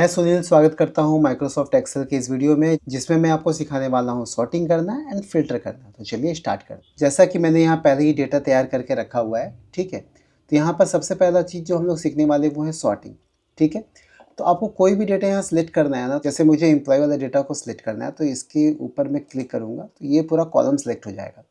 मैं सुनील स्वागत करता हूं माइक्रोसॉफ्ट एक्सेल के इस वीडियो में जिसमें मैं आपको सिखाने वाला हूं सॉर्टिंग करना एंड फिल्टर करना। तो चलिए स्टार्ट करते हैं। जैसा कि मैंने यहां पहले ही डेटा तैयार करके रखा हुआ है, ठीक है। तो यहां पर सबसे पहला चीज़ जो हम लोग सीखने वाले वो है सॉर्टिंग, ठीक है। तो आपको कोई भी डेटा यहाँ सिलेक्ट करना है ना, जैसे मुझे एम्प्लॉय वाला डेटा को सिलेक्ट करना है तो इसके ऊपर मैं क्लिक करूँगा तो ये पूरा कॉलम सेलेक्ट हो जाएगा।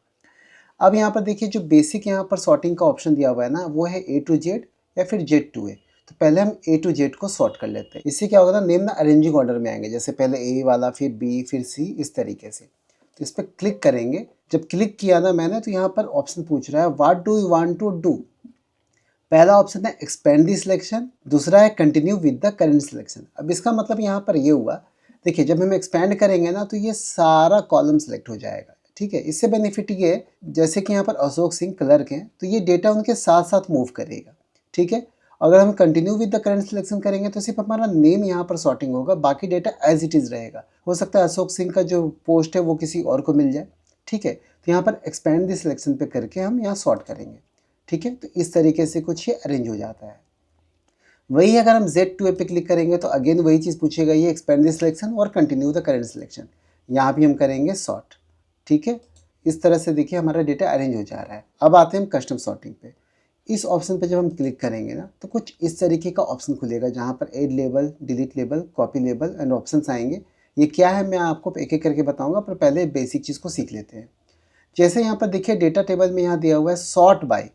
अब यहाँ पर देखिए जो बेसिक यहाँ पर सॉर्टिंग का ऑप्शन दिया हुआ है ना, वो है A to Z या फिर Z to A। तो पहले हम A to Z को सॉर्ट कर लेते हैं। इससे क्या होगा ना, नेम ना अरेंजिंग ऑर्डर में आएंगे, जैसे पहले A वाला फिर B फिर C, इस तरीके से। तो इस पर क्लिक करेंगे। जब क्लिक किया ना मैंने तो यहाँ पर ऑप्शन पूछ रहा है what do you want to do. पहला ऑप्शन है एक्सपेंड दी सिलेक्शन, दूसरा है continue with the current selection. अब इसका मतलब यहाँ पर ये हुआ, देखिए जब हम एक्सपेंड करेंगे ना तो ये सारा कॉलम सेलेक्ट हो जाएगा, ठीक है। इससे बेनिफिट ये है, जैसे कि यहाँ पर अशोक सिंह क्लर्क हैं तो ये डेटा उनके साथ साथ मूव करेगा, ठीक है। अगर हम continue with the current selection करेंगे तो सिर्फ हमारा नेम यहाँ पर सॉर्टिंग होगा, बाकी डेटा एज इट इज़ रहेगा। हो सकता है अशोक सिंह का जो पोस्ट है वो किसी और को मिल जाए, ठीक है। तो यहाँ पर एक्सपेंड द सिलेक्शन पे करके हम यहाँ सॉर्ट करेंगे, ठीक है। तो इस तरीके से कुछ ये अरेंज हो जाता है। वही अगर हम Z2A पे क्लिक करेंगे तो अगेन वही चीज़ पूछेगा, ये एक्सपेंड द सिलेक्शन और कंटिन्यू द करंट सिलेक्शन। यहाँ भी हम करेंगे सॉर्ट, ठीक है। इस तरह से देखिए हमारा डेटा अरेंज हो जा रहा है। अब आते हैं हम कस्टम सॉर्टिंग पे। इस ऑप्शन पे जब हम क्लिक करेंगे ना तो कुछ इस तरीके का ऑप्शन खुलेगा, जहाँ पर add label, delete label, copy label and options आएंगे। ये क्या है मैं आपको एक एक करके बताऊंगा, पर पहले बेसिक चीज़ को सीख लेते हैं। जैसे यहाँ पर देखिए डेटा टेबल में यहाँ दिया हुआ है सॉर्ट बाय।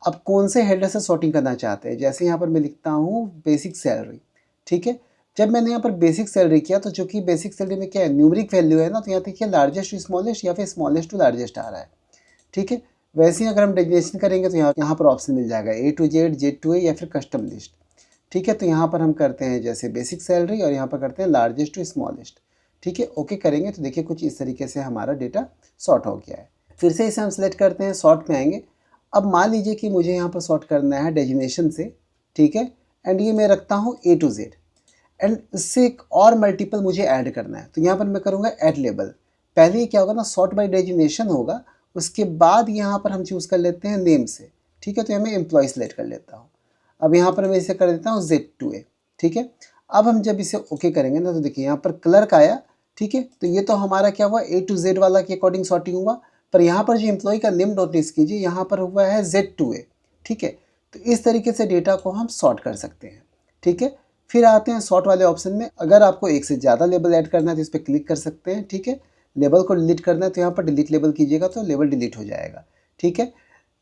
अब कौन से हेडर से सॉर्टिंग करना चाहते हैं, जैसे यहाँ पर मैं लिखता हूँ बेसिक सैलरी, ठीक है। जब मैंने यहाँ पर बेसिक सैलरी किया तो जो कि बेसिक सैलरी में क्या है, न्यूमरिक वैल्यू है ना, तो यहाँ देखिए लार्जेस्ट टू स्मॉलेस्ट या फिर स्मॉलेस्ट टू लार्जेस्ट आ रहा है, ठीक है। वैसे ही अगर हम डेजिग्नेशन करेंगे तो यहाँ पर ऑप्शन मिल जाएगा A to Z, Z to A या फिर कस्टम लिस्ट, ठीक है। तो यहाँ पर हम करते हैं जैसे बेसिक सैलरी और यहाँ पर करते हैं लार्जेस्ट टू स्मॉलेस्ट, ठीक है। ओके करेंगे तो देखिए कुछ इस तरीके से हमारा डेटा सॉर्ट हो गया है। फिर से इसे हम सिलेक्ट करते हैं, सॉर्ट में आएंगे। अब मान लीजिए कि मुझे यहाँ पर सॉर्ट करना है डेजिग्नेशन से, ठीक है। एंड ये मैं रखता हूँ A to Z एंड इससे एक और मल्टीपल मुझे ऐड करना है, तो यहाँ पर मैं करूँगा ऐड लेबल। पहले ये क्या होगा ना, सॉर्ट बाय डेजिग्नेशन होगा, उसके बाद यहाँ पर हम चूज़ कर लेते हैं नेम से, ठीक है। तो मैं एम्प्लॉय सेलेक्ट कर लेता हूँ। अब यहाँ पर मैं इसे कर देता हूँ Z2A, ठीक है। अब हम जब इसे ओके करेंगे ना तो देखिए यहाँ पर क्लर्क आया, ठीक है। तो ये तो हमारा क्या हुआ, A to Z वाला के अकॉर्डिंग सॉर्टिंग हुआ, पर यहाँ पर जो एम्प्लॉय का नेम नोटिस कीजिए, यहाँ पर हुआ है Z2A, ठीक है। तो इस तरीके से डेटा को हम सॉर्ट कर सकते हैं, ठीक है। फिर आते हैं सॉर्ट वाले ऑप्शन में। अगर आपको एक से ज़्यादा लेबल ऐड करना है तो इस पर क्लिक कर सकते हैं, ठीक है। लेबल को डिलीट करना है तो यहाँ पर डिलीट लेबल कीजिएगा तो लेबल डिलीट हो जाएगा, ठीक है।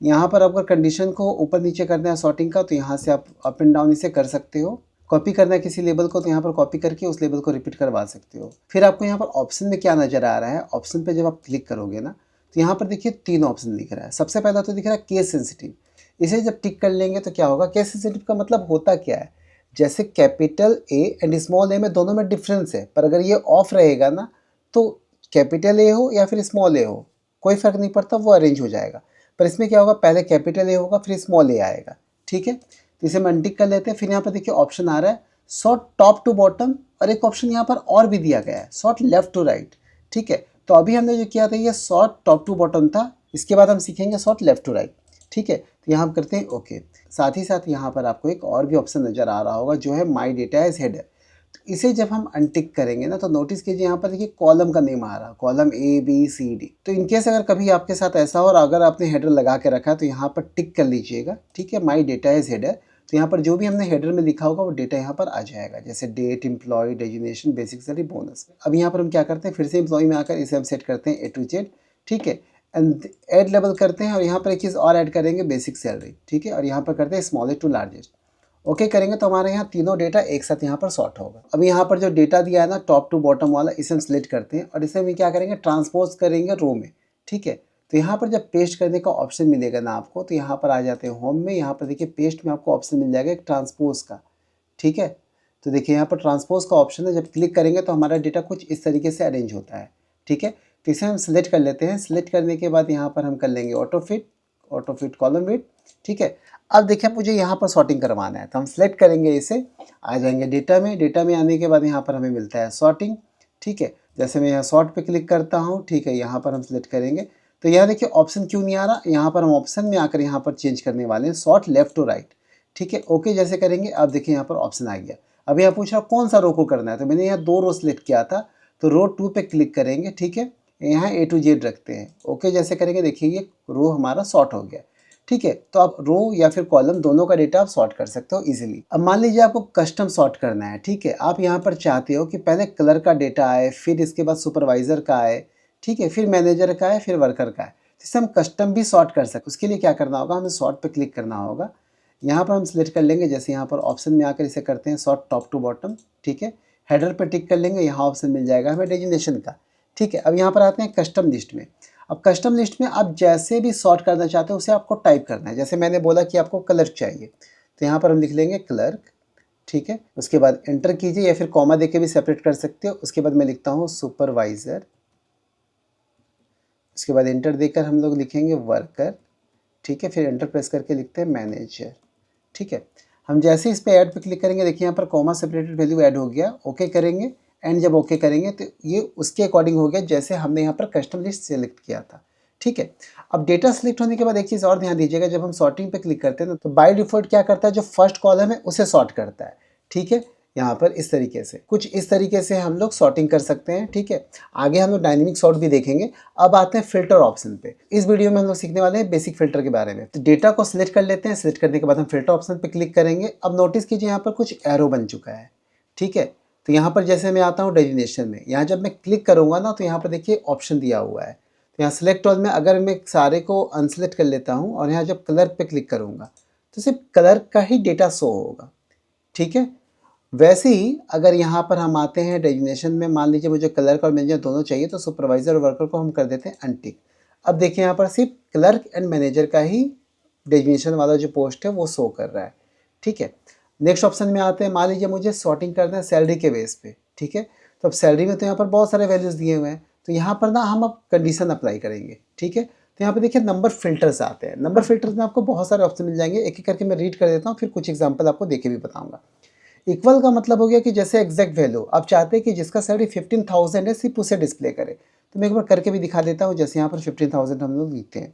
यहाँ पर अगर कंडीशन को ऊपर नीचे करना है सॉर्टिंग का तो यहाँ से आप अप एंड डाउन इसे कर सकते हो। कॉपी करना है किसी लेबल को तो यहाँ पर कॉपी करके उस लेबल को रिपीट करवा सकते हो। फिर आपको यहाँ पर ऑप्शन में क्या नज़र आ रहा है, ऑप्शन पे जब आप क्लिक करोगे ना तो यहाँ पर देखिए 3 ऑप्शन दिख रहा है। सबसे पहला तो दिख रहा है केस सेंसिटिव। इसे जब टिक कर लेंगे तो क्या होगा, केस सेंसिटिव का मतलब होता क्या है, जैसे कैपिटल ए एंड स्मॉल ए में दोनों में डिफरेंस है, पर अगर ये ऑफ रहेगा ना तो कैपिटल ए हो या फिर स्मॉल ए हो कोई फ़र्क नहीं पड़ता, वो अरेंज हो जाएगा। पर इसमें क्या होगा, पहले कैपिटल ए होगा फिर स्मॉल ए आएगा, ठीक है। तो इसे हम अनटिक कर लेते हैं। फिर यहाँ पर देखिए ऑप्शन आ रहा है सॉर्ट टॉप टू बॉटम, और एक ऑप्शन यहाँ पर और भी दिया गया है सॉर्ट लेफ्ट टू राइट, ठीक है। तो अभी हमने जो किया था ये सॉर्ट टॉप टू बॉटम था, इसके बाद हम सीखेंगे सॉर्ट लेफ्ट टू राइट, ठीक है। तो यहाँ हम करते हैं ओके। साथ ही साथ यहाँ पर आपको एक और भी ऑप्शन नज़र आ रहा होगा जो है माई डेटा एज हेडर। तो इसे जब हम अनटिक करेंगे ना तो नोटिस कीजिए यहाँ पर देखिए कॉलम का नेम आ रहा, column A B C D। तो इनकेस अगर कभी आपके साथ ऐसा हो और अगर आपने हेडर लगा के रखा है तो यहाँ पर टिक कर लीजिएगा, ठीक है, माई डेटा इज हेडर। तो यहाँ पर जो भी हमने हेडर में लिखा होगा वो डेटा यहाँ पर आ जाएगा, जैसे date, employ, designation, basic salary, bonus. अब यहाँ पर हम क्या करते हैं, फिर से एम्प्लॉय में आकर इसे हम सेट करते हैं A to Z, ठीक है। एंड ऐड लेवल करते हैं और यहाँ पर एक चीज़ और ऐड करेंगे बेसिक सैलरी, ठीक है। और यहाँ पर करते हैं स्मॉलेस्ट टू लार्जेस्ट। ओके करेंगे तो हमारे यहाँ तीनों डेटा एक साथ यहाँ पर सॉर्ट होगा। अब यहाँ पर जो डेटा दिया है ना टॉप टू बॉटम वाला, इसे हम सिलेक्ट करते हैं और इसे हम क्या करेंगे, ट्रांसपोज करेंगे रो में, ठीक है। तो यहाँ पर जब पेस्ट करने का ऑप्शन मिलेगा ना आपको, तो यहाँ पर आ जाते हैं होम में। यहाँ पर देखिए पेस्ट में आपको ऑप्शन मिल जाएगा एक ट्रांसपोज का, ठीक है। तो देखिए यहाँ पर ट्रांसपोज का ऑप्शन है, जब क्लिक करेंगे तो हमारा डेटा कुछ इस तरीके से अरेंज होता है, ठीक है। तो इसे हम सिलेक्ट कर लेते हैं। सिलेक्ट करने के बाद यहाँ पर हम कर लेंगे ऑटो फिट कॉलम विड्थ, ठीक है। अब देखिए मुझे यहाँ पर सॉर्टिंग करवाना है तो हम सेलेक्ट करेंगे, इसे आ जाएंगे डेटा में। डेटा में आने के बाद यहाँ पर हमें मिलता है सॉर्टिंग, ठीक है। जैसे मैं यहाँ सॉर्ट पे क्लिक करता हूँ, ठीक है, यहाँ पर हम सेलेक्ट करेंगे। तो यहाँ देखिए ऑप्शन क्यों नहीं आ रहा, यहाँ पर हम ऑप्शन में आकर यहाँ पर चेंज करने वाले हैं सॉर्ट लेफ्ट टू राइट, ठीक है। ओके जैसे करेंगे अब देखिए यहाँ पर ऑप्शन आ गया। अब यहाँ पूछ रहा कौन सा रो को करना है, तो मैंने यहाँ 2 रो सिलेक्ट किया था, तो रो 2 पे क्लिक करेंगे, ठीक है। यहाँ A to Z रखते हैं, ओके जैसे करेंगे देखिए ये रो हमारा सॉर्ट हो गया, ठीक है। तो आप रो या फिर कॉलम दोनों का डेटा आप सॉर्ट कर सकते हो इजीली। अब मान लीजिए आपको कस्टम सॉर्ट करना है, ठीक है। आप यहाँ पर चाहते हो कि पहले कलर का डेटा आए, फिर इसके बाद सुपरवाइजर का आए, ठीक है, फिर मैनेजर का आए, फिर वर्कर का आए। जिससे हम कस्टम भी सॉर्ट कर सकते। उसके लिए क्या करना होगा, हमें सॉर्ट पे क्लिक करना होगा। यहाँ पर हम सिलेक्ट कर लेंगे, जैसे यहाँ पर ऑप्शन में आकर इसे करते हैं सॉर्ट टॉप टू बॉटम, ठीक है। हेडर पे टिक कर लेंगे, यहाँ ऑप्शन मिल जाएगा हमें डेजिग्नेशन का, ठीक है। अब यहाँ पर आते हैं कस्टम लिस्ट में। अब कस्टम लिस्ट में आप जैसे भी सॉर्ट करना चाहते हो उसे आपको टाइप करना है। जैसे मैंने बोला कि आपको क्लर्क चाहिए, तो यहाँ पर हम लिख लेंगे क्लर्क, ठीक है। उसके बाद एंटर कीजिए या फिर कॉमा देके भी सेपरेट कर सकते हो। उसके बाद मैं लिखता हूँ सुपरवाइज़र, उसके बाद एंटर देकर हम लोग लिखेंगे वर्कर, ठीक है। फिर एंटर प्रेस करके लिखते हैं मैनेजर, ठीक है। हम जैसे इस पे ऐड पे क्लिक करेंगे, देखिए यहाँ पर कॉमा सेपरेटेड वैल्यू ऐड हो गया, ओके करेंगे। एंड जब ओके करेंगे तो ये उसके अकॉर्डिंग हो गया जैसे हमने यहाँ पर कस्टम लिस्ट सेलेक्ट किया था, ठीक है। अब डेटा सेलेक्ट होने के बाद एक चीज़ और ध्यान दीजिएगा, जब हम सॉर्टिंग पे क्लिक करते हैं ना, तो बाय डिफॉल्ट क्या करता है, जो फर्स्ट कॉलम है उसे सॉर्ट करता है, ठीक है। यहाँ पर इस तरीके से, कुछ इस तरीके से हम लोग सॉर्टिंग कर सकते हैं, ठीक है। आगे हम लोग डायनेमिक सॉर्ट भी देखेंगे। अब आते हैं फिल्टर ऑप्शन पे। इस वीडियो में हम लोग सीखने वाले हैं बेसिक फिल्टर के बारे में। तो डेटा को सिलेक्ट कर लेते हैं, सिलेक्ट करने के बाद हम फिल्टर ऑप्शन पे क्लिक करेंगे। अब नोटिस कीजिए यहाँ पर कुछ एरो बन चुका है, ठीक है। तो यहाँ पर जैसे मैं आता हूँ डेजिग्नेशन में, यहाँ जब मैं क्लिक करूँगा ना, तो यहाँ पर देखिए ऑप्शन दिया हुआ है। तो यहाँ सिलेक्ट ऑल में अगर मैं सारे को अनसेलेक्ट कर लेता हूँ और यहाँ जब कलर पे क्लिक करूँगा तो सिर्फ कलर का ही डेटा शो होगा, ठीक है। वैसे ही अगर यहाँ पर हम आते हैं डेजिग्नेशन में, मान लीजिए मुझे क्लर्क और मैनेजर दोनों चाहिए, तो सुपरवाइजर और वर्कर को हम कर देते हैं अनटिक। अब देखिए यहाँ पर सिर्फ क्लर्क एंड मैनेजर का ही डेजिग्नेशन वाला जो पोस्ट है वो शो कर रहा है, ठीक है। नेक्स्ट ऑप्शन में आते हैं, मान लीजिए मुझे सॉर्टिंग करना है सैलरी के बेस पे, ठीक है। तो अब सैलरी में तो यहाँ पर बहुत सारे वैल्यूज़ दिए हुए हैं, तो यहाँ पर ना हम अब कंडीशन अप्लाई करेंगे, ठीक है। तो यहाँ पे देखिए नंबर फिल्टर्स आते हैं। नंबर फिल्टर्स में आपको बहुत सारे ऑप्शन मिल जाएंगे, एक एक करके मैं रीड कर देता हूँ, फिर कुछ एग्जाम्पल आपको देके भी बताऊँगा। इक्वल का मतलब हो गया कि जैसे एग्जैक्ट वैल्यू आप चाहते हैं कि जिसका सैलरी 15,000 है सिर्फ उसे डिस्प्ले करे। तो मैं एक बार करके भी दिखा देता हूँ, जैसे यहाँ पर 15,000 हम लोग लिखते हैं,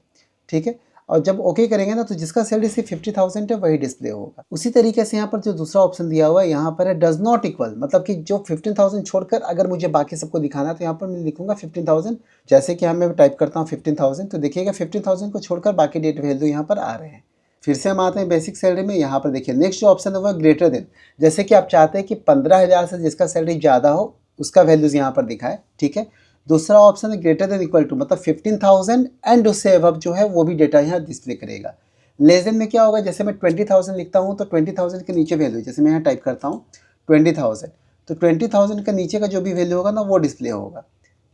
ठीक है। और जब ओके करेंगे ना, तो जिसका सैलरी सिर्फ 50,000 है वही डिस्प्ले होगा। उसी तरीके से यहाँ पर जो दूसरा ऑप्शन दिया हुआ है यहाँ पर है डज नॉट इक्वल, मतलब कि जो 15,000 छोड़कर अगर मुझे बाकी सबको दिखाना है, तो यहाँ पर मैं लिखूंगा 15,000। जैसे कि मैं टाइप करता हूँ 15,000, तो देखिएगा 15,000 को छोड़कर बाकी डेट वैल्यू यहाँ पर आ रहे हैं। फिर से हम आते हैं बेसिक सैलरी में। यहाँ पर देखिए नेक्स्ट जो ऑप्शन है वो ग्रेटर देन, जैसे कि आप चाहते हैं कि 15,000 से जिसका सैलरी ज़्यादा हो उसका वैल्यूज़ यहाँ पर दिखाए, ठीक है। दूसरा ऑप्शन है ग्रेटर देन इक्वल टू, मतलब 15,000 एंड उससे अबव जो है वो भी डेटा यहाँ डिस्प्ले करेगा। लेस देन में क्या होगा, जैसे मैं 20,000 लिखता हूँ तो 20,000 के नीचे वैल्यू, जैसे मैं यहाँ टाइप करता हूँ 20,000, तो 20,000 का नीचे का जो भी वैल्यू होगा ना वो डिस्प्ले होगा,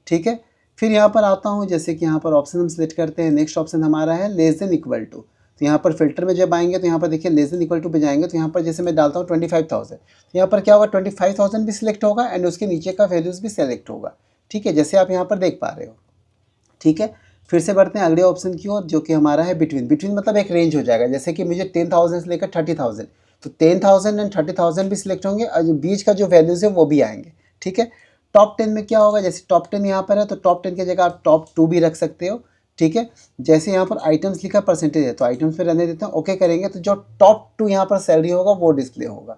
ठीक है। फिर यहाँ पर आता हूँ, जैसे कि यहाँ पर ऑप्शन हम सेलेक्ट करते हैं। नेक्स्ट ऑप्शन हमारा है लेस देन इक्वल टू। तो यहाँ पर फिल्टर में जब आएंगे तो यहाँ पर देखिए लेस देन इक्वल टू पे जाएंगे, तो यहाँ पर जैसे मैं डालता हूँ 25,000, तो यहाँ पर क्या होगा 25,000 भी सिलेक्ट होगा एंड उसके नीचे का वैल्यूज़ भी सेलेक्ट होगा, ठीक है, जैसे आप यहाँ पर देख पा रहे हो, ठीक है। फिर से बढ़ते हैं अगले ऑप्शन की ओर, जो कि हमारा है बिटवीन। बिटवीन मतलब एक रेंज हो जाएगा, जैसे कि मुझे 10,000 से लेकर 30,000, तो 10,000 एंड 30,000 भी सिलेक्ट होंगे और जो बीच का जो वैल्यूज़ है वो भी आएंगे, ठीक है। टॉप 10 में क्या होगा, जैसे टॉप 10 यहाँ पर है तो टॉप 10 की जगह आप टॉप 2 भी रख सकते हो, ठीक है। जैसे यहाँ पर आइटम्स लिखा परसेंटेज है तो आइटम्स पे रहने देते हैं, ओके करेंगे तो जो टॉप 2 यहाँ पर सैलरी होगा वो डिस्प्ले होगा,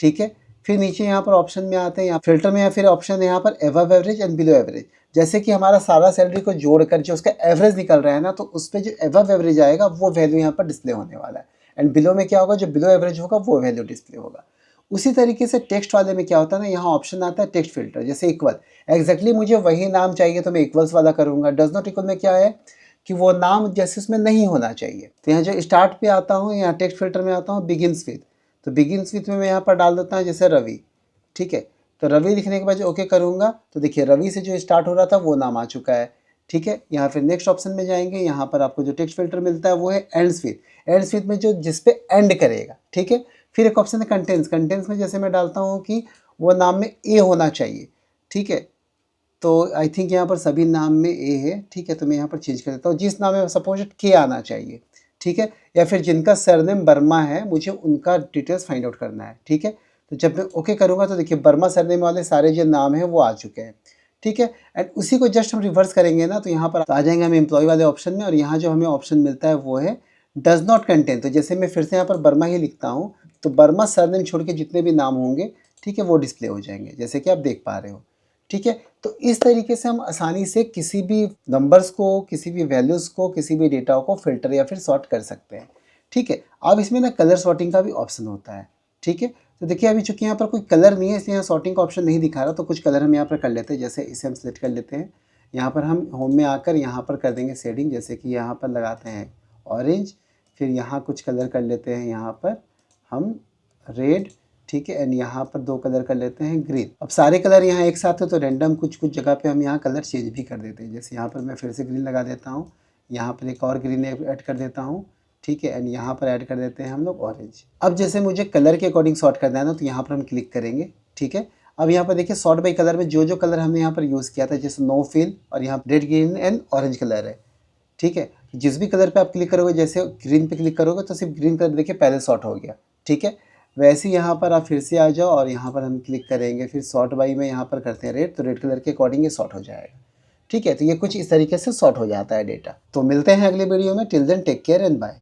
ठीक है। फिर नीचे यहाँ पर ऑप्शन में आते हैं, यहाँ फिल्टर में या फिर ऑप्शन है यहाँ पर above average and below average. जैसे कि हमारा सारा सैलरी को जोड़कर जो उसका एवरेज निकल रहा है ना, तो उस पर जो अबव एवरेज आएगा वो वैल्यू यहाँ पर डिस्प्ले होने वाला है। एंड बिलो में क्या होगा, जो बिलो एवरेज होगा वो वैल्यू डिस्प्ले होगा। उसी तरीके से टेक्स्ट वाले में क्या होता है ना, यहाँ ऑप्शन आता है टेक्स्ट फिल्टर, जैसे इक्वल। एग्जैक्टली मुझे वही नाम चाहिए तो मैं इक्वल्स वाला करूँगा। डज नॉट इक्वल में क्या है कि वो नाम जैसे उसमें नहीं होना चाहिए। तो यहाँ जो स्टार्ट पे आता हूँ, यहाँ टेक्स्ट फिल्टर में आता हूँ बिगिन्स विथ, तो बिगिन्स विथ में मैं यहाँ पर डाल देता हूँ जैसे रवि, ठीक है। तो रवि लिखने के बाद जो ओके करूँगा तो देखिए रवि से जो स्टार्ट हो रहा था वो नाम आ चुका है, ठीक है। यहाँ फिर नेक्स्ट ऑप्शन में जाएंगे, यहाँ पर आपको जो टेक्स्ट फिल्टर मिलता है वो है एंड्स विथ। एंड्स विथ में जो जिस पे एंड करेगा, ठीक है। फिर एक ऑप्शन है कंटेंट्स। कंटेंट्स में जैसे मैं डालता हूँ कि वो नाम में ए होना चाहिए, ठीक है। तो आई थिंक यहाँ पर सभी नाम में ए है, ठीक है। तो मैं यहाँ पर चेंज कर देता हूँ, जिस नाम में सपोज के आना चाहिए, ठीक है। या फिर जिनका सरनेम वर्मा है मुझे उनका डिटेल्स फाइंड आउट करना है, ठीक है। तो जब मैं ओके करूँगा तो देखिए वर्मा सरनेम वाले सारे जो नाम हैं वो आ चुके हैं, ठीक है। एंड उसी को जस्ट हम रिवर्स करेंगे ना, तो यहाँ पर आ जाएंगे हम एम्प्लॉय वाले ऑप्शन में, और यहाँ जो हमें ऑप्शन मिलता है वो है डज नॉट कंटेन। तो जैसे मैं फिर से यहाँ पर वर्मा ही लिखता हूँ, तो वर्मा सरनेम छोड़ के जितने भी नाम होंगे ठीक है, वो डिस्प्ले हो जाएंगे जैसे कि आप देख पा रहे हो। ठीक है, तो इस तरीके से हम आसानी से किसी भी नंबर्स को, किसी भी वैल्यूज़ को, किसी भी डेटा को फ़िल्टर या फिर सॉर्ट कर सकते हैं। ठीक है, अब इसमें ना कलर सॉर्टिंग का भी ऑप्शन होता है। ठीक है, तो देखिए अभी चूँकि यहाँ पर कोई कलर नहीं है इसलिए यहाँ सॉर्टिंग का ऑप्शन नहीं दिखा रहा, तो कुछ कलर हम यहाँ पर कर लेते हैं। जैसे इसे हम सेलेक्ट कर लेते हैं, यहाँ पर हम होम में आकर यहाँ पर कर देंगे शेडिंग, जैसे कि यहाँ पर लगाते हैं ऑरेंज, फिर यहाँ कुछ कलर कर लेते हैं, यहाँ पर हम रेड, ठीक है, एंड यहाँ पर 2 कलर कर लेते हैं ग्रीन। अब सारे कलर यहाँ एक साथ है तो रैंडम कुछ जगह पे हम यहाँ कलर चेंज भी कर देते हैं। जैसे यहाँ पर मैं फिर से ग्रीन लगा देता हूँ, यहाँ पर एक और ग्रीन ऐड कर देता हूँ, ठीक है, एंड यहाँ पर ऐड कर देते हैं हम लोग ऑरेंज। अब जैसे मुझे कलर के अकॉर्डिंग सॉर्ट करना है ना, तो यहाँ पर हम क्लिक करेंगे। ठीक है, अब यहाँ पर देखिए सॉर्ट बाई कलर में जो कलर हमने यहाँ पर यूज़ किया था, जैसे नो फिल और यहाँ red, green and orange colour है। ठीक है, जिस भी कलर पे आप क्लिक करोगे, जैसे ग्रीन पे क्लिक करोगे तो सिर्फ ग्रीन कलर देखिए पहले सॉर्ट हो गया। ठीक है, वैसे ही यहाँ पर आप फिर से आ जाओ और यहाँ पर हम क्लिक करेंगे, फिर सॉर्ट बाई में यहाँ पर करते हैं रेड, तो रेड कलर के अकॉर्डिंग ये सॉर्ट हो जाएगा। ठीक है, तो ये कुछ इस तरीके से सॉर्ट हो जाता है डेटा। तो मिलते हैं अगले वीडियो में, till then take care and bye.